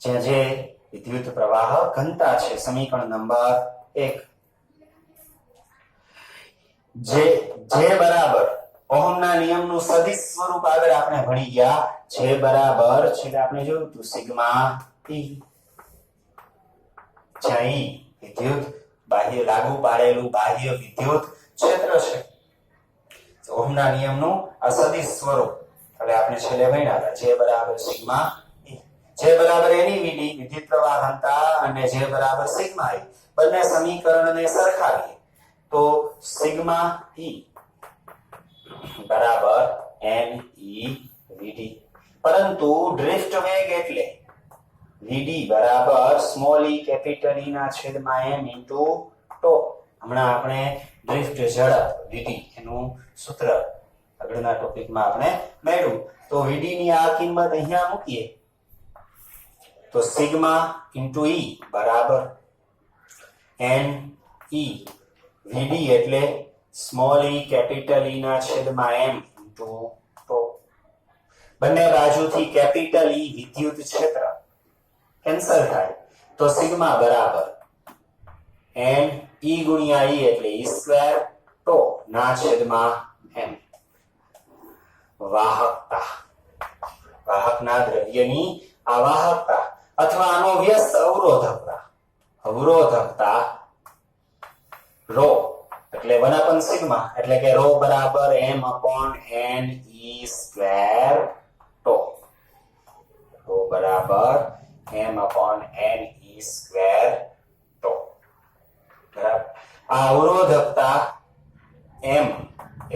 જ્યાં J વિદ્યુત પ્રવાહ ઘનતા છે. સમીકરણ નંબર 1. J બરાબર ઓહમના નિયમનું સદિશ સ્વરૂપ આગળ આપણે ભણી ગયા. જે બરાબર છે આપણે જોયું હતું સિગ્મા E. જ્યાં E વિદ્યુત બાહ્ય લાગુ પાડેલું બાહ્ય વિદ્યુત ક્ષેત્ર છે. ઓહમના નિયમનું આ સદિશ સ્વરૂપ હવે આપણે છેલ્લે ભણ્યા હતા. જે બરાબર સિગ્મા E. જે બરાબર એની વીડી વિદ્યુત પ્રવાહ ઘનતા અને જે બરાબર સિગ્મા E બંને સમીકરણને સરખાવીએ તો સિગ્મા E બરાબર NeVd. પરંતુ ડ્રિફ્ટ વેગ એટલે Vd બરાબર સ્મોલ e કેપિટલ E ના છેદમાં m ઇન્ટુ ટો. હમણાં આપણે ડ્રિફ્ટ ઝડપ Vd એનું સૂત્ર આગળના ટોપિકમાં આપણે મેળવ્યું. તો Vd ની આ કિંમત અહીંયા મૂકીએ તો સિગ્મા ઇન્ટુ E બરાબર NeVd એટલે સ્મોલ e કેપિટલ E ના છેદમાં m ઇન્ટુ ટો. બંને બાજુથી કેપિટલ E વિદ્યુત ક્ષેત્ર કેન્સલ થાય તો સિગ્મા બરાબર n E ગુણ્યા E એટલે E સ્ક્વેર ટો ના છેદમાં m. વાહકતા વાહકના દ્રવ્યની આ વાહકતા અથવા આનો વ્યસ્ત અવરોધકતા રો એટલે 1 સિગ્મા એટલે કે રો બરાબર m n E સ્ક્વેર ટો. રો બરાબર m n E સ્ક્વેર ટો. બરાબર. આ અવરોધકતા m એ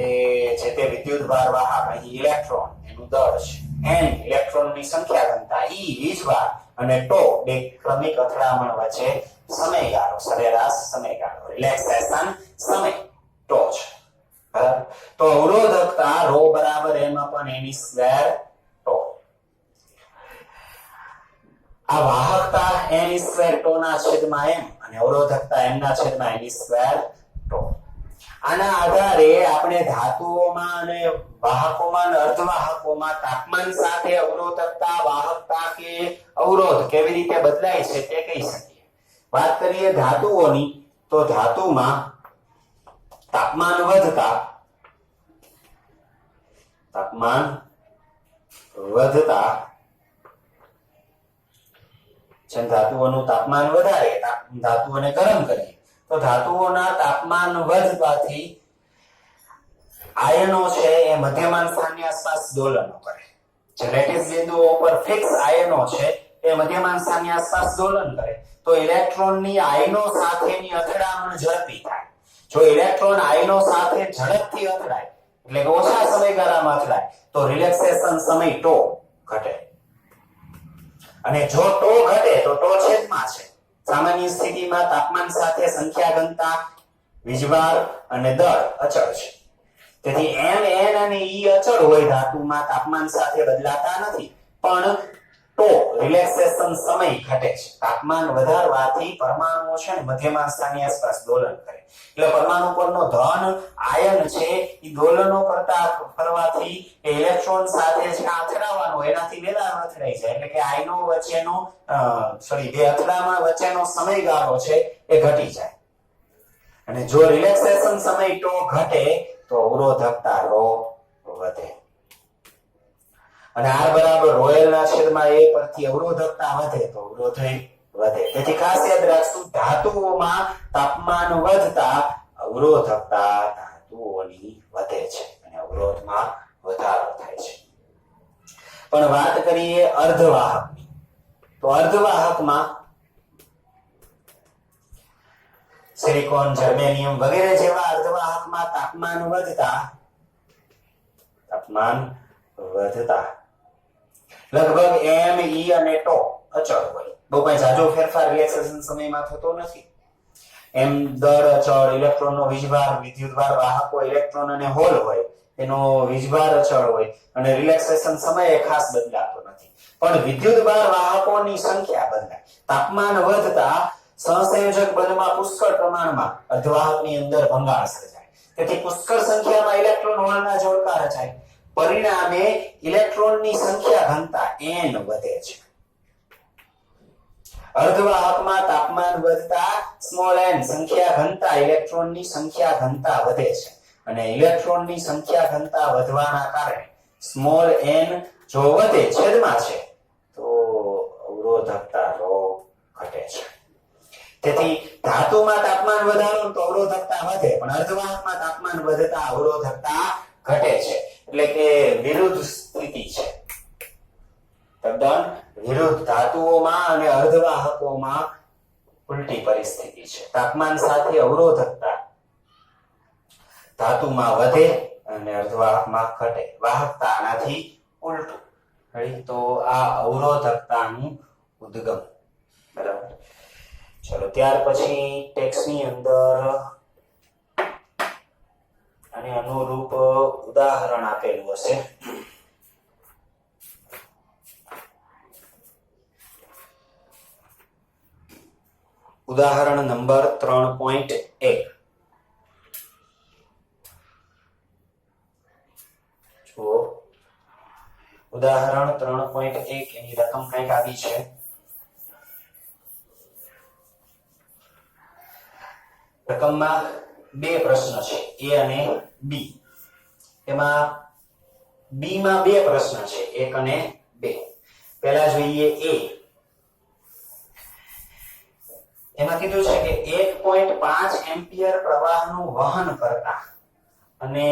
જે તે વિદ્યુતભાર વાહક અહીં ઇલેક્ટ્રોન એનું દળ છે. n ઇલેક્ટ્રોનની સંખ્યા ઘનતા, E વીજભાર અને ટો બે ક્રમિક અથડામણ વચ્ચે સમયગાળો સરેરાશ સમયગાળો રિલેક્સેશન સમય ટો છે. બરાબર. તો અવરોધકતા રો બરાબર m n E સ્ક્વેર ટો. આ વાહકતા n E સ્ક્વેર ટો ના છેદમાં m અને અવરોધકતા m ના છેદમાં n E સ્ક્વેર ટો. આના આધારે આપણે ધાતુઓમાં અને વાહકોમાં અને અર્ધવાહકોમાં તાપમાન સાથે અવરોધકતા વાહકતા કે અવરોધ કેવી રીતે બદલાય છે તે કહી શકીએ. વાત કરીએ ધાતુઓની તો ધાતુમાં તાપમાન વધતા જેમ ધાતુઓનું તાપમાન વધારે ધાતુઓને ગરમ કરીએ તો ધાતુઓના તાપમાન વધવાથી આયનો છે એ મધ્યમાન સ્થાનની આસપાસ દોલનો કરે. જે લેટિસ બિંદુઓ પર ફિક્સ આયનો છે એ મધ્યમાન સ્થાનની આસપાસ દોલન કરે તો ઇલેક્ટ્રોનની આયનો સાથેની અથડામણ ઝડપી થાય. જો ઇલેક્ટ્રોન આયનો સાથે ઝડપથી અથડાય એટલે કે ઓછા સમયગાળામાં અથડાય તો રિલેક્સેશન સમય ટો ઘટે. અને જો ટો ઘટે તો ટો છેદમાં છે. સામાન્ય સ્થિતિમાં તાપમાન સાથે સંખ્યા ઘનતા વીજભાર અને દળ અચળ છે. તેથી m n અને E અચળ હોય ધાતુમાં તાપમાન સાથે બદલાતા નથી પણ ટો રિલેક્સેશન સમય ઘટે છે. તાપમાન વધારવાથી પરમાણુઓ છે ને મધ્યમાન સ્થાનની આસપાસ દોલન કરે એટલે પરમાણુ પરનો ધન આયન છે એ દોલનો કરતા ફરવાથી ઇલેક્ટ્રોન સાથે જે અથડાવાનો એનાથી વેલા અથડાઈ જાય એટલે કે આયનો વચ્ચેનો બે અથડામણ વચ્ચેનો સમયગાળો છે એ ઘટી જાય. અને જો રિલેક્સેશન સમય ટો ઘટે તો અવરોધકતા રો વધે. અને r બરાબર રોયલ ના છેદમાં a પરથી અવરોધકતા વધે તો અવરોધ વધે. તેથી ખાસ યાદ રાખશું ધાતુઓમાં તાપમાન વધતા અવરોધકતા ધાતુઓની વધે છે અને અવરોધમાં વધારો થાય છે. પણ વાત કરીએ અર્ધવાહકની તો અર્ધવાહકમાં સિલિકોન જર્મેનિયમ વગેરે જેવા અર્ધવાહકમાં તાપમાન વધતા લગભગ m e અને ટો અચળ હોય. બહુ કઈ જાજો ફેરફાર રિલેક્સેશન સમયમાં થતો નથી. m દળ અચળ, ઇલેક્ટ્રોનનો વીજભાર વિદ્યુતભાર વાહકો ઇલેક્ટ્રોન અને હોલ હોય એનો વીજભાર અચળ હોય અને રિલેક્સેશન સમયે ખાસ બદલાતો નથી. પણ વિદ્યુતભાર વાહકોની સંખ્યા બદલાય. તાપમાન વધતા સહસંયોજક બળમાં પુષ્કળ પ્રમાણમાં અર્ધવાહકની અંદર ભંગાણ સર્જાય. તેથી પુષ્કળ સંખ્યામાં ઇલેક્ટ્રોન હોલના જોડકા રચાય. પરિણામે ઇલેક્ટ્રોનની સંખ્યા ઘનતા n વધે છે. અર્ધવાહકમાં તાપમાન વધતા સ્મોલ n સંખ્યા ઘનતા ઇલેક્ટ્રોનની સંખ્યા ઘનતા વધે છે અને ઇલેક્ટ્રોનની સંખ્યા ઘનતા વધવાના કારણે સ્મોલ n જો વધે છેદમાં છે તો અવરોધકતા ρ ઘટે છે. તેથી ધાતુમાં તાપમાન વધારો તો અવરોધકતા વધે, પણ અર્ધવાહકમાં તાપમાન વધતા અવરોધકતા ઘટે છે. એટલે કે વિરુદ્ધ સ્થિતિ છે, તદ્દન વિરુદ્ધ. ધાતુઓમાં અને અર્ધવાહકોમાં ઉલટી પરિસ્થિતિ છે. તાપમાન સાથે અવરોધકતા ધાતુમાં વધે અને અર્ધવાહકમાં ઘટે. વાહકતા આનાથી ઉલટું. તો આ અવરોધકતાનું ઉદ્ગમ. બરાબર. ચલો ત્યાર પછી ટેક્સ્ટની અંદર અને અનુરૂપ ઉદાહરણ આપેલું હશે. ઉદાહરણ નંબર 3.1. જુઓ, ઉદાહરણ 3.1 એની રકમ કંઈક આવી છે. રકમમાં બે પ્રશ્ન છે, A અને B. એમાં B માં બે પ્રશ્ન છે, 1 અને 2. પહેલા જોઈએ A. એમાં કીધું છે કે 1.5 એમ્પિયર પ્રવાહનું વહન કરતા અને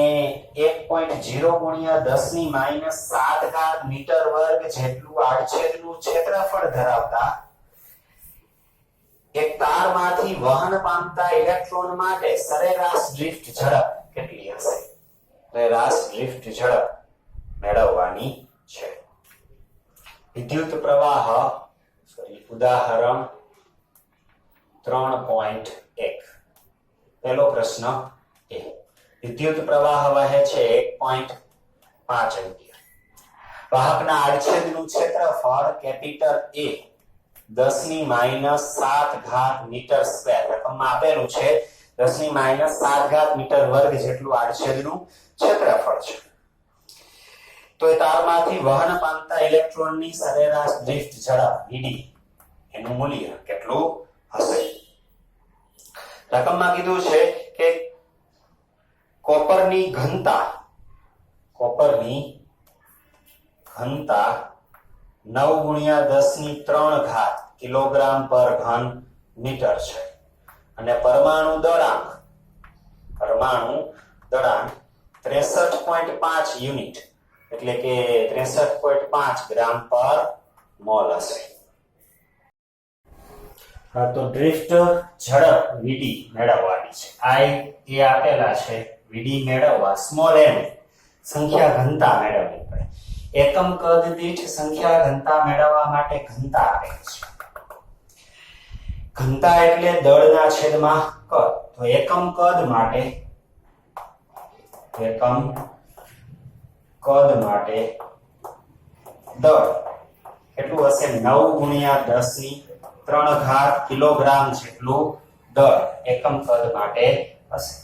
1.0 ગુણ્યા 10⁻⁷ મીટર વર્ગ જેટલું આડછેદનું ક્ષેત્રફળ ધરાવતા એક તારમાંથી વહન પામતા ઇલેક્ટ્રોન માટે સરેરાશ ડ્રિફ્ટ ઝડપ કેટલી હશે? સરેરાશ ડ્રિફ્ટ ઝડપ મેળવવાની છે. વિદ્યુત પ્રવાહ ઉદાહરણ 3.1. પહેલો પ્રશ્ન એ. વિદ્યુત પ્રવાહ વહે છે 1.5 એમ્પિયર. વાહકના આડછેદનું ક્ષેત્રફળ કેપિટલ A 10⁻⁷ મીટર સ્ક્વેર રકમમાં આપેલું છે. 10⁻⁷ મીટર વર્ગ જેટલું આડછેદનું ક્ષેત્રફળ છે. તો એ તારમાંથી વહન પામતા ઇલેક્ટ્રોનની સરેરાશ ડ્રિફ્ટ ઝડપ Vd એનું મૂલ્ય કેટલું હશે? રકમમાં કીધું છે કે કોપરની ઘનતા 9 × 10⁻³ કિલોગ્રામ પર ઘન મીટર છે અને પરમાણુ દળાંક 63.5 યુનિટ એટલે કે 63.5 ગ્રામ પર મોલ હશે. તો ડ્રિફ્ટ ઝડપ Vd મેળવવાની છે. I એ આપેલા છે. Vd મેળવવા સ્મોલ n સંખ્યા ઘનતા મેળવવી પડે. એકમ કદ દીઠ સંખ્યા ઘનતા મેળવવા માટે ઘનતા આપેલી છે. ઘનતા એટલે દળના છેદમાં કદ. તો એકમ કદ માટે દળ કેટલું હશે? 9 × 10⁻³ કિલોગ્રામ જેટલું દળ એકમ કદ માટે હશે.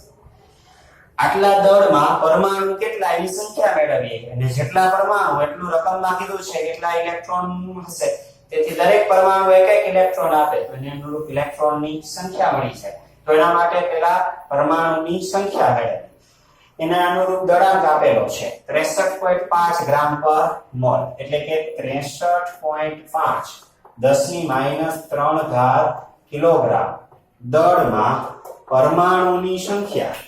આટલા દળમાં પરમાણુ કેટલા એની સંખ્યા મેળવીએ અને જેટલા પરમાણુ એટલું રકમમાં કીધું છે કેટલા ઇલેક્ટ્રોન હશે. તેથી દરેક પરમાણુ એક એક ઇલેક્ટ્રોન આપે તો એને અનુરૂપ ઇલેક્ટ્રોનની સંખ્યા મળી જાય. તો એના માટે પહેલા પરમાણુની સંખ્યા મેળવીએ. એના અનુરૂપ દળાંક આપેલો છે 63.5 ગ્રામ પર મોલ એટલે કે 63.5 10⁻³ કિલોગ્રામ દળમાં પરમાણુની સંખ્યા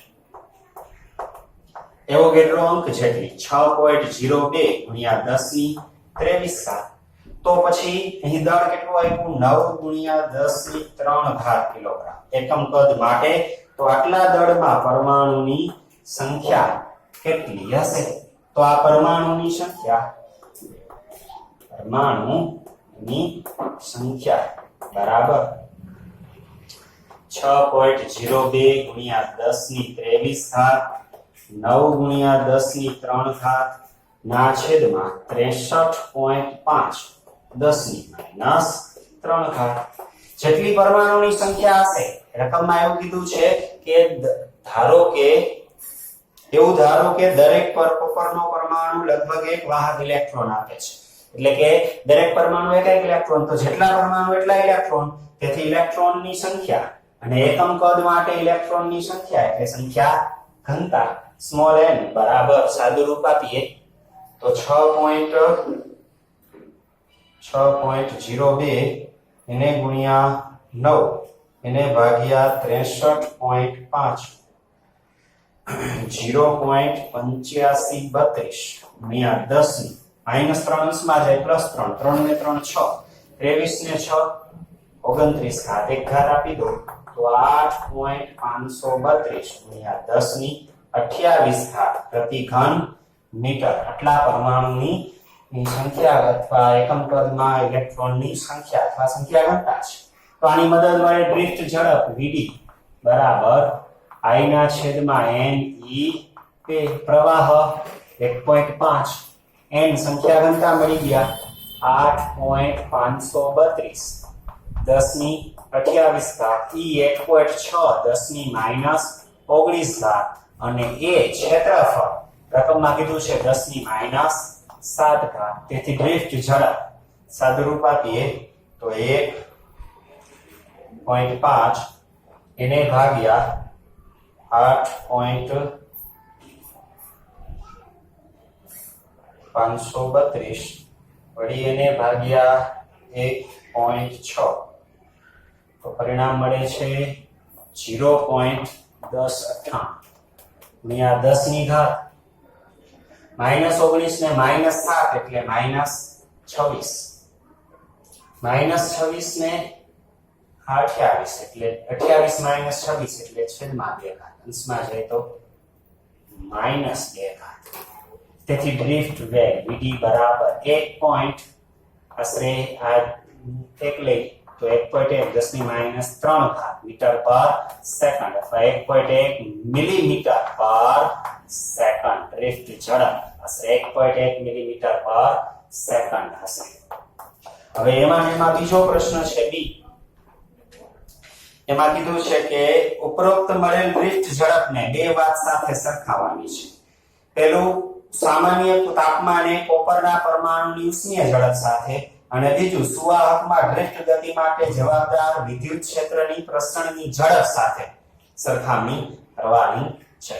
એવો કેટલો અંક જેટલી 6.02 × 10⁻23. તો પછી અહીં દળ કેટલું આવ્યું? 9 × 10⁻³ કિલોગ્રામ એકમ કદ માટે. તો આટલા દળમાં પરમાણુની સંખ્યા કેટલી હશે? તો આ પરમાણુની સંખ્યા બરાબર 6.02 × 10⁻23 9 × 10⁻³ ના છેદમાં 63.5 10⁻³ જેટલી પરમાણુની સંખ્યા હશે. રકમમાં એવું કીધું છે કે ધારો કે દરેક કોપરનો પરમાણુ લગભગ એક વાહક ઇલેક્ટ્રોન આપે છે. એટલે કે દરેક પરમાણુ એક એક ઇલેક્ટ્રોન. તો જેટલા પરમાણુ એટલા ઇલેક્ટ્રોન. તેથી ઇલેક્ટ્રોનની સંખ્યા અને એકમ કદ માટે ઇલેક્ટ્રોનની સંખ્યા એટલે સંખ્યા ઘનતા સ્મોલ n બરાબર સાદુરૂપ આપીએ તો 6.02 એને ગુણ્યા 9 એને ભાગ્યા 63.5 0.8532 ગુણ્યા 10 માઈનસ 3 અંશમાં જાય પ્લસ 3 3 ને 3 6 23 ને 6 29 ઘાત એક ઘાત આપી દો તો 8.532 ગુણ્યા 10 ની 28 ઘાત પ્રતિ ઘન મીટર આટલા પરમાણુની સંખ્યા અથવા એકમ કદમાં ઇલેક્ટ્રોનની સંખ્યા અથવા સંખ્યા ઘનતા છે તો આની મદદ વડે ડ્રિફ્ટ ઝડપ vd બરાબર I ના છેદમાં n e તે પ્રવાહ 1.5 n સંખ્યા ઘનતા મળી ગયા 8.532 10 ની 28 ઘાત e 1.6 10 ની માઈનસ 19 ઘાત અને એ ક્ષેત્રફળ રકમમાં કીધું છે 10 ની માઈનસ 7 ઘાત તેથી ડ્રિફ્ટ ઝડપ સાદુરૂપ આપીએ તો 1.5 એને ભાગ્યા 8.532 વળી એને ભાગ્યા 1.6 તો પરિણામ મળે છે 0.1098 ગુણ્યા 10 ની ઘાત -19 ને -7 એટલે -26 -26 ને 28 એટલે 28 -26 એટલે છેદમાં 2 ઘાત અંશમાં જાય તો -2 ઘાત તેથી ડ્રિફ્ટ વેગ vd બરાબર 1 પોઈન્ટ આશરે આ એક લઈ તો 1.1 10 ની -3 ઘાત મીટર પર સેકન્ડ અથવા 1.1 મિલીમીટર પર સેકન્ડ ડ્રિફ્ટ ઝડપ આશરે 1.1 મિલીમીટર પર સેકન્ડ હશે હવે એમાં બીજો પ્રશ્ન છે બી એમાં કીધું છે કે ઉપરોક્ત મળેલ ડ્રિફ્ટ ઝડપને બે વાત સાથે સરખાવવાની છે પહેલું સામાન્ય તાપમાને કોપરના પરમાણુની ઉષ્મીય ઝડપ સાથે અને બીજું સુવાહકમાં ડ્રિફ્ટ ગતિ માટે જવાબદાર વિદ્યુત ક્ષેત્રની પ્રસરણની ઝડપ સાથે સરખામણી કરવાની છે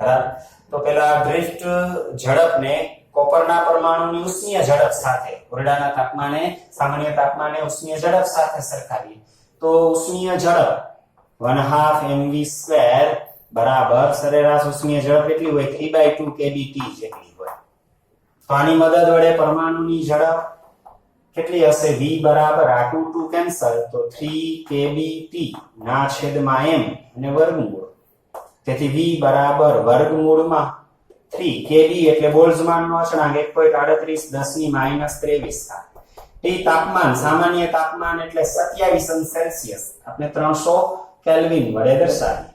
બરાબર તો પેલા ડ્રિફ્ટ ઝડપને કોપરના પરમાણુની ઉષ્મીય ઝડપ સાથે ઓરડાના તાપમાને સામાન્ય તાપમાને ઉષ્મીય ઝડપ સાથે સરખાવીએ તો ઉષ્મીય ઝડપ 1/2 mv² બરાબર સરેરાશ ઉષ્મીય ઝડપ કેટલી હોય 3/2 kbt જેટલી હોય તો આની મદદ વડે પરમાણુની ઝડપ કેટલી હશે v બરાબર આ 2 કેન્સલ તો 3 kbt ના છેદમાં m અને વર્ગમૂળ તેથી v બરાબર વર્ગમૂળમાં 3 kb એટલે બોલ્ટ્ઝમાનનો અચળાંક 1.38 10 ની -23 ઘાત T તાપમાન સામાન્ય તાપમાન એટલે 27 અંશ સેલ્સિયસ આપણે 300 કેલ્વિન વડે દર્શાવીએ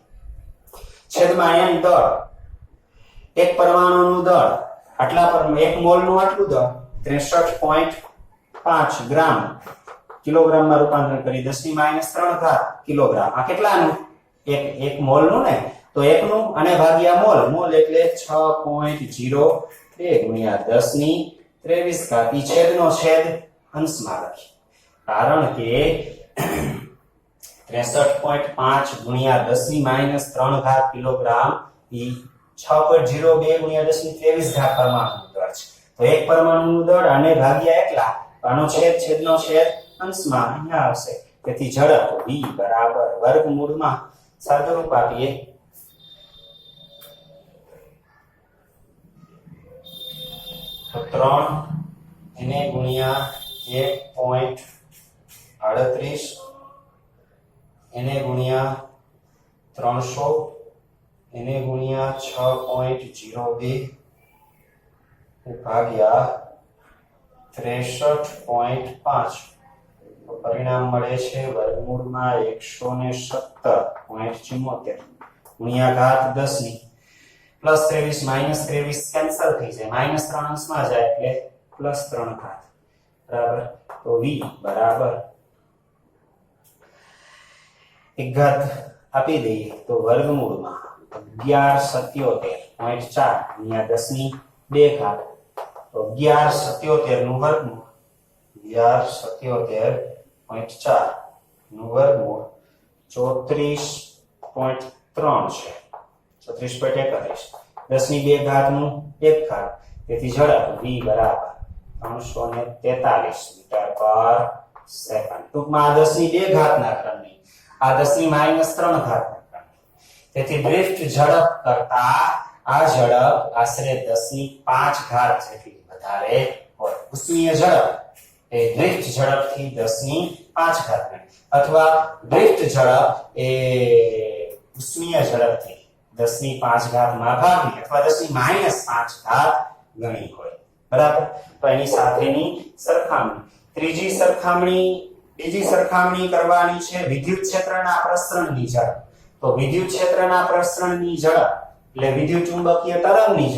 છેદમાં n દળ એક પરમાણુનું દળ આટલા પર એક મોલનું આટલું દળ 63.5 ગ્રામ કિલોગ્રામમાં રૂપાંતર કરી 10 ની -3 ઘાત કિલોગ્રામ આ કેટલાનું એક મોલનું ને તો એકનું અને ભાગ્યા મોલ એટલે 6.02 ગુણ્યા 10 ની 23 ઘાત ઈ છેદનો છેદ અંશમાં લખી કારણ કે 63.5 ગુણ્યા 10 ની -3 ઘાત કિલોગ્રામ ઈ 6.02 ગુણ્યા 10 ની 23 ઘાત પરમાણુનું દળ છે તો એક પરમાણુનું દળ અને ભાગ્યા એટલા આનો છેદનો છેદ અંશમાં અહીંયા આવશે તેથી ઝડપ v બરાબર વર્ગમૂળમાં સાદુરૂપ આપીએ તો 3 એને ગુણ્યા 1.38 એને ગુણ્યા 300 એને ગુણ્યા 6.02 ભાગ્યા 63.5 તો પરિણામ મળે છે વર્ગમૂળમાં 117.74 ગુણ્યા ઘાત 10 ની +23 -23 કેન્સલ થઈ જાય -3 અંશમાં જાય એટલે +3 ઘાત બરાબર તો v બરાબર એક ઘાત આપી દઈએ તો વર્ગમૂળમાં 1177.4 ગુણ્યા 10 ની 2 ઘાત તો 1177 નું વર્ગમૂળ 1177.4 નું વર્ગમૂળ 34.3 છે 34.31 10 ની 2 ઘાતનું 1 ઘાત તેથી ઝડપ v બરાબર 343 મીટર પર સેકન્ડ ટૂંકમાં આ 10 ની 2 ઘાતના ક્રમની આ 10 ની -3 ઘાતના ક્રમની તેથી ડ્રિફ્ટ ઝડપ કરતા આ ઝડપ આશરે 10 ની 5 ઘાત જેટલી વધારે હોય ઉષ્મીય ઝડપ એ ડ્રિફ્ટ ઝડપથી 10 ની 5 ઘાત ગણી અથવા ડ્રિફ્ટ ઝડપ એ ઉષ્મીય ઝડપથી 10 ની 5 ઘાતમાં ભાગની અથવા 10 ની -5 ઘાત ગણી હોય બરાબર તો એની સાથેની સરખામણી બીજી સરખામણી કરવાની છે વિદ્યુત ક્ષેત્રના પ્રસરણની ઝડપ તો વિદ્યુત ક્ષેત્રના પ્રસરણની ઝડપ એટલે વિદ્યુત ચુંબકીય તરંગની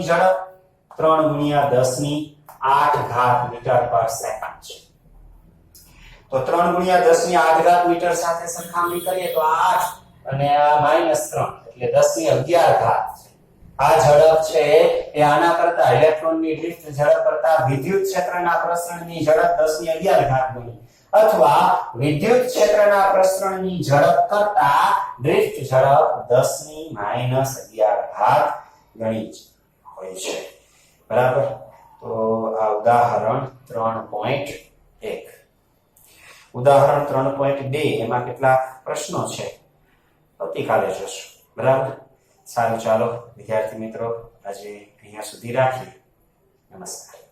ઝડપ 3 × 10 ની 8 ઘાત મીટર પર સેકન્ડ છે તો 3 × 10 ની 8 ઘાત મીટર સાથે સરખામણી કરીએ તો 8 અને આ -3 એટલે 10 ની 11 ઘાત આ ઝડપ છે એ આના કરતા ઇલેક્ટ્રોનની ડ્રિફ્ટ ઝડપ કરતા વિદ્યુત ક્ષેત્રના પ્રસરણની ઝડપ 10 ની 11 ઘાત ગણી અથવા વિદ્યુત ક્ષેત્રના પ્રસરણની ઝડપ કરતા ડ્રિફ્ટ ઝડપ 10 ની -11 ઘાત ગણી હોય છે બરાબર તો આ ઉદાહરણ 3.1 ઉદાહરણ 3.2 એમાં કેટલા પ્રશ્નો છે આવતીકાલે જોશું બરાબર સારું ચાલો વિદ્યાર્થી મિત્રો આજે અહીંયા સુધી રાખીએ નમસ્કાર